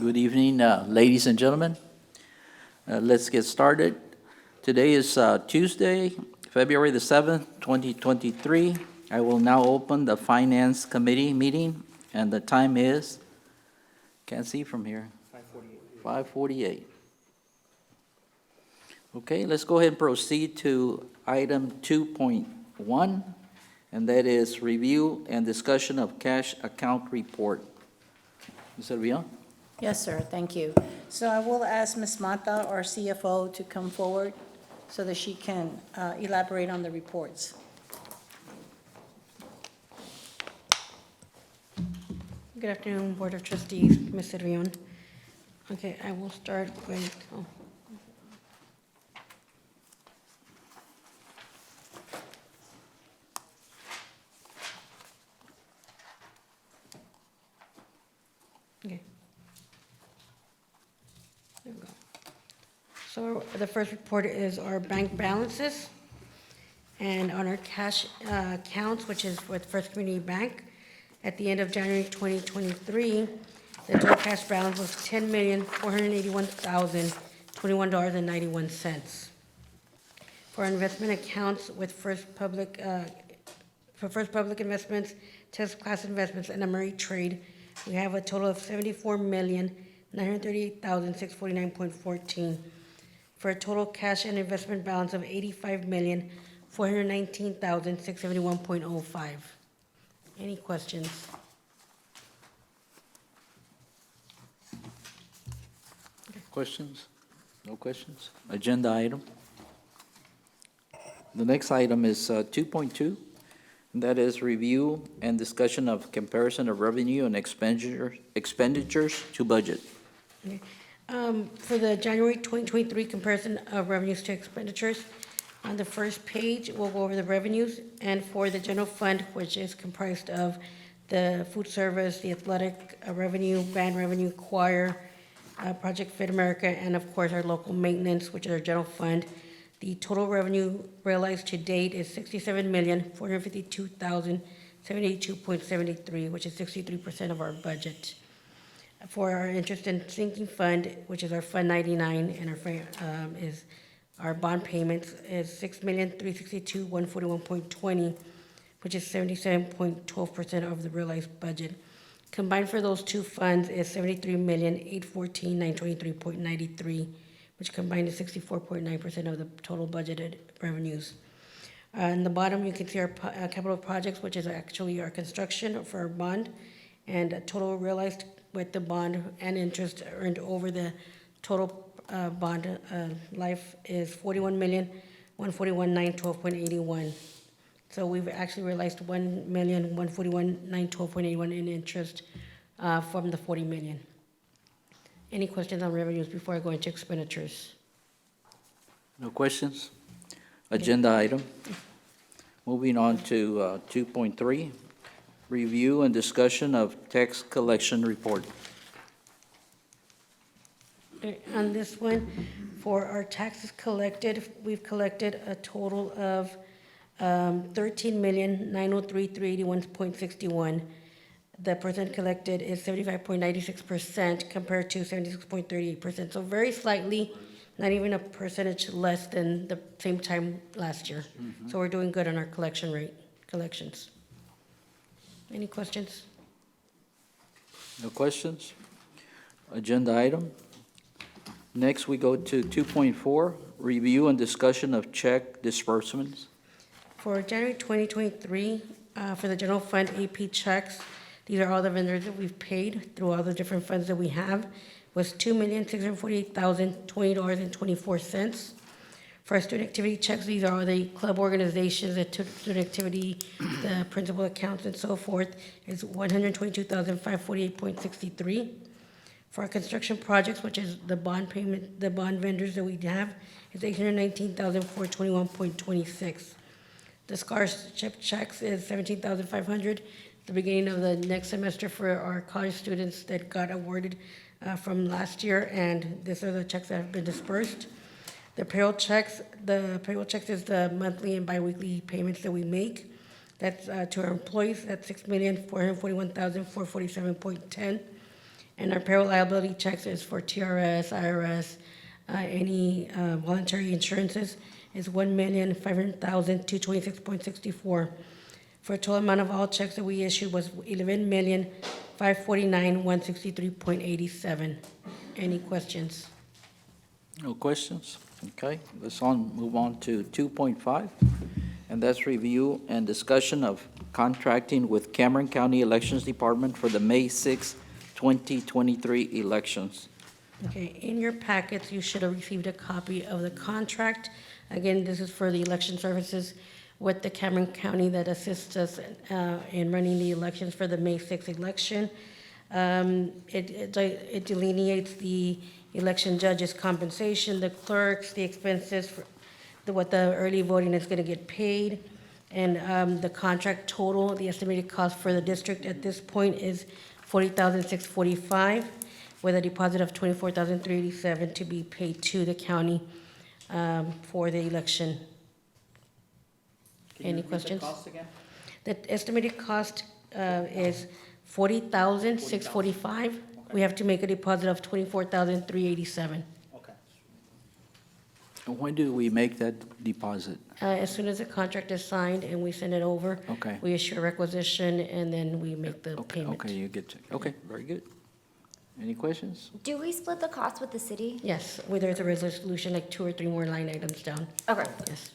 Good evening, ladies and gentlemen. Let's get started. Today is Tuesday, February the 7th, 2023. I will now open the Finance Committee meeting, and the time is, can't see from here. 5:48. Okay, let's go ahead and proceed to item 2.1, and that is review and discussion of cash account report. Ms. Servillon? Yes, sir, thank you. So I will ask Ms. Mata, our CFO, to come forward so that she can elaborate on the reports. Good afternoon, Board of Trustees, Ms. Servillon. Okay, I will start with, okay. There we go. So the first report is our bank balances. And on our cash accounts, which is with First Community Bank, at the end of January 2023, the total cash balance was $10,481,021.91. For our investment accounts with First Public, for First Public Investments, Test Class Investments, and Ameritrade, we have a total of $74,938,649.14, for a total cash and investment balance of $85,419,671.05. Any questions? Questions? No questions? Agenda item. The next item is 2.2, and that is review and discussion of comparison of revenue and expenditures to budget. Okay. For the January 2023 comparison of revenues to expenditures, on the first page, we'll go over the revenues, and for the general fund, which is comprised of the food service, the athletic revenue, band revenue, choir, Project Fit America, and of course, our local maintenance, which is our general fund, the total revenue realized to date is $67,452,072.73, which is 63% of our budget. For our interest and sinking fund, which is our Fund 99, and our bond payments is $6,362,141.20, which is 77.12% of the realized budget. Combined for those two funds is $73,814,923.93, which combined is 64.9% of the total budgeted revenues. In the bottom, you can see our capital projects, which is actually our construction for our bond, and total realized with the bond and interest earned over the total bond life is $41,141,912.81. So we've actually realized $1,141,912.81 in interest from the $40 million. Any questions on revenues before I go into expenditures? No questions? Agenda item. Moving on to 2.3, review and discussion of tax collection report. On this one, for our taxes collected, we've collected a total of $13,903,381.61. The percent collected is 75.96% compared to 76.38%. So very slightly, not even a percentage less than the same time last year. So we're doing good on our collections. Any questions? No questions? Agenda item. Next, we go to 2.4, review and discussion of check disbursements. For January 2023, for the general fund AP checks, these are all the vendors that we've paid through all the different funds that we have, was $2,648,020.24. For our student activity checks, these are all the club organizations that took student activity, the principal accounts and so forth, is $122,548.63. For our construction projects, which is the bond payment, the bond vendors that we have, is $819,421.26. The scholarship checks is $17,500. The beginning of the next semester for our college students that got awarded from last year, and these are the checks that have been dispersed. The payroll checks is the monthly and biweekly payments that we make. That's to our employees, that's $6,441,447.10. And our payroll liability checks is for TRS, IRS, any voluntary insurances is $1,500,226.64. For a total amount of all checks that we issued was $11,549,163.87. Any questions? No questions? Okay, move on to 2.5, and that's review and discussion of contracting with Cameron County Elections Department for the May 6, 2023 elections. Okay, in your packets, you should have received a copy of the contract. Again, this is for the election services with the Cameron County that assists us in running the elections for the May 6th election. It delineates the election judge's compensation, the clerks, the expenses, for what the early voting is gonna get paid. And the contract total, the estimated cost for the district at this point is $40,645, with a deposit of $24,387 to be paid to the county for the election. Any questions? The estimated cost is $40,645. We have to make a deposit of $24,387. Okay. And when do we make that deposit? As soon as the contract is signed and we send it over, Okay. we issue a requisition and then we make the Okay, payment. okay, you get to, okay, very good. Any questions? Do we split the cost with the city? Yes, where there's a resolution, like 2 or 3 more line items down. Okay. Yes.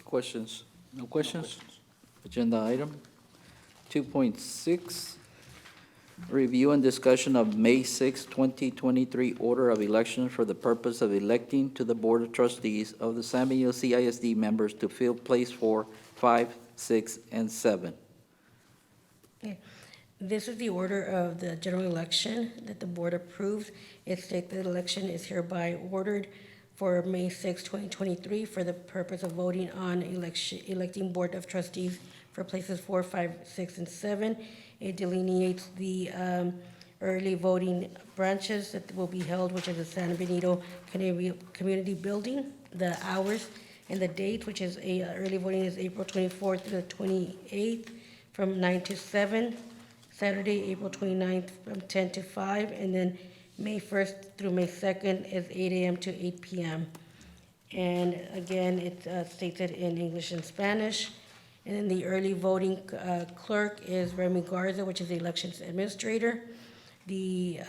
Questions? No questions? Agenda item 2.6, review and discussion of May 6, 2023 order of election for the purpose of electing to the Board of Trustees of the San Benito CISD members to fill place 4, 5, 6, and 7. Okay. This is the order of the general election that the board approved. It states that the election is hereby ordered for May 6, 2023, for the purpose of voting on electing Board of Trustees for places 4, 5, 6, and 7. It delineates the early voting branches that will be held, which is the San Benito Community Building, the hours and the date, which is early voting is April 24th to the 28th from 9 to 7. Saturday, April 29th from 10 to 5, and then May 1st through May 2nd is 8 a.m. to 8 p.m. And again, it states it in English and Spanish. And then the early voting clerk is Remy Garza, which is the elections administrator. The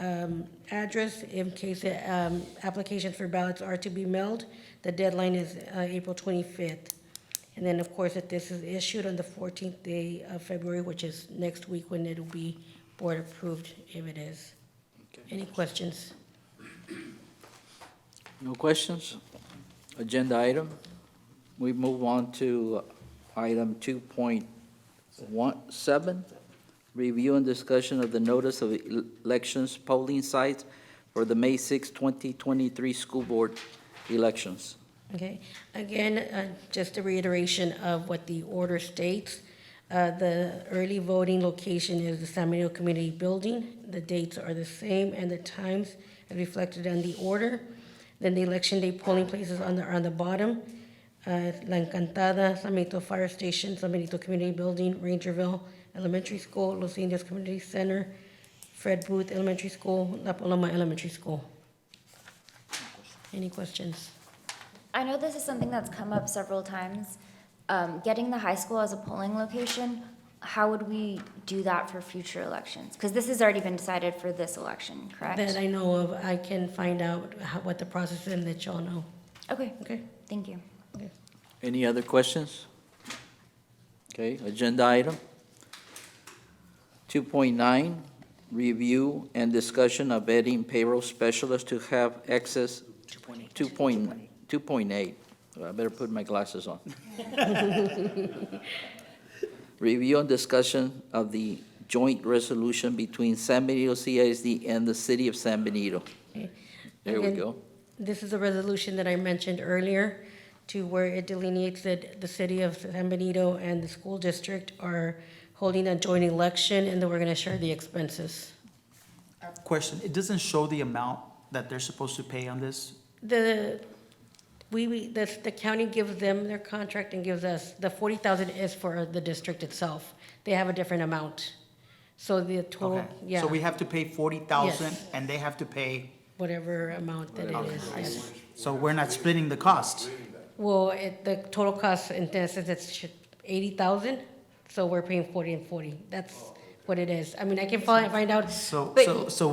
address, in case applications for ballots are to be mailed, the deadline is April 25th. And then, of course, that this is issued on the 14th day of February, which is next week when it'll be board approved, if it is. Any questions? No questions? Agenda item. We move on to item 2.17, review and discussion of the notice of elections polling sites for the May 6, 2023 school board elections. Okay, again, just a reiteration of what the order states. The early voting location is the San Benito Community Building. The dates are the same and the times are reflected on the order. Then the election day polling places are on the bottom. La Encantada, San Benito Fire Station, San Benito Community Building, Rangerville Elementary School, Los Indios Community Center, Fred Booth Elementary School, La Paloma Elementary School. Any questions? I know this is something that's come up several times. Getting the high school as a polling location, how would we do that for future elections? Because this has already been decided for this election, correct? That I know of, I can find out what the process is and let y'all know. Okay, Okay? thank you. Any other questions? Okay, agenda item 2.9, review and discussion of adding payroll specialists to have access 2.8. I better put my glasses on. Review and discussion of the joint resolution between San Benito CISD and the city of San Benito. Okay. There we Again, go. This is a resolution that I mentioned earlier, to where it delineates that the city of San Benito and the school district are holding a joint election, and then we're gonna share the expenses. Question, it doesn't show the amount that they're supposed to pay on this? The county gives them their contract and gives us, the 40,000 is for the district itself. They have a different amount. So the total, Okay. yeah, So we have to pay 40,000 Yes. and they have to pay, whatever amount that it Okay, is, I yes. so we're not splitting the cost. Well, the total cost in essence, it's 80,000, so we're paying 40 and 40. That's what it is. I mean, I can find out, So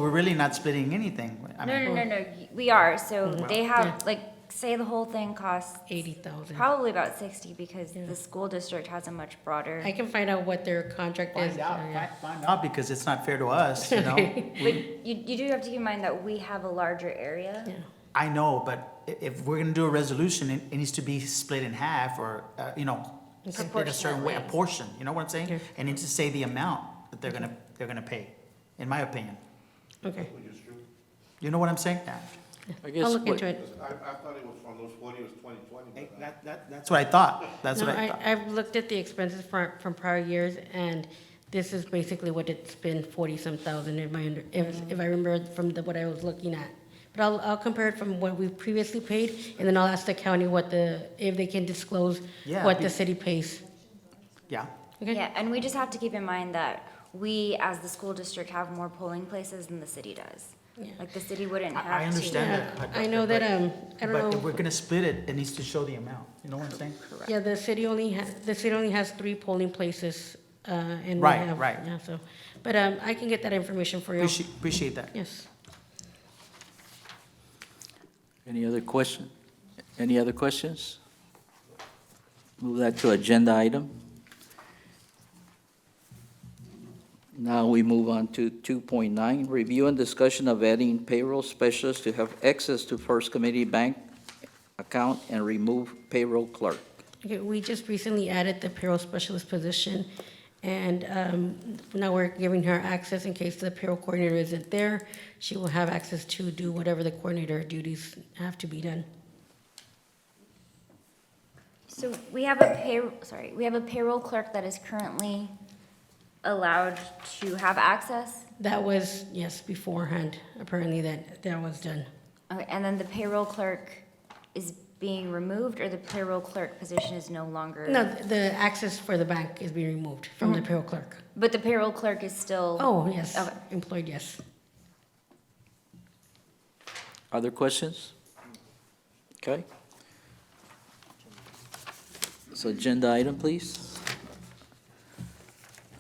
we're really not splitting anything. I No, mean, no, we are, so they Yeah. have, like, say the whole thing costs 80,000. probably about 60 because the school district has a much broader. I can find out what their contract is. Find out, yeah. find out, because it's not fair to us, you know? But you do have to keep in mind that we have a larger area. Yeah. I know, but if we're gonna do a resolution, it needs to be split in half or, you know, split a certain way, a Proportionately. portion, you know what I'm saying? Yeah. And it needs to say the amount that they're gonna pay, in my opinion. Okay, You know what I'm saying? Yeah. I guess I'll look what- into it. I thought it was from those 40, it was 2020. but, That's what I thought, that's No, what I thought. I've looked at the expenses from prior years, and this is basically what it's been, 40-some thousand, if I remember from what I was looking at. But I'll compare it from what we've previously paid, and then I'll ask the county if they can disclose Yeah, what the be- city pays. Yeah, Okay? Yeah, and we just have to keep in mind that we, as the school district, have more polling places than the city does. Yeah. Like, the city wouldn't have to. I understand Yeah, that. but- I know that, I But don't if we're know, gonna split it, it needs to show the amount, you know what I'm saying? yeah, the city only has 3 polling places, and we Right, have. right. Yeah, so, but I can get that information for you. Appreciate that. Yes. Any other question? Any other questions? Move that to agenda item. Now we move on to 2.9, review and discussion of adding payroll specialists to have access to First Committee Bank account and remove payroll clerk. Okay, we just recently added the payroll specialist position, and now we're giving her access in case the payroll coordinator isn't there. She will have access to do whatever the coordinator duties have to be done. So we have we have a payroll clerk that is currently allowed to have access. That was, yes, beforehand, apparently that was done. Okay, and then the payroll clerk is being removed, or the payroll clerk position is no longer? No, the access for the bank is being removed from the payroll clerk. But the payroll clerk is still? Oh, yes, Okay. employed, yes. Other questions? Okay. So agenda item, please.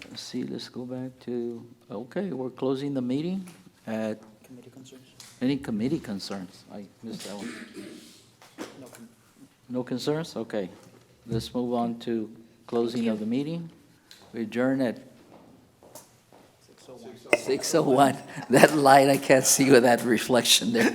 Let's see, let's go back to, okay, we're closing the meeting at, Committee concerns? any committee concerns? I missed that one. No concerns? Okay. Let's move on to closing of the meeting. We adjourn at 6:01. That light, I can't see with that reflection there.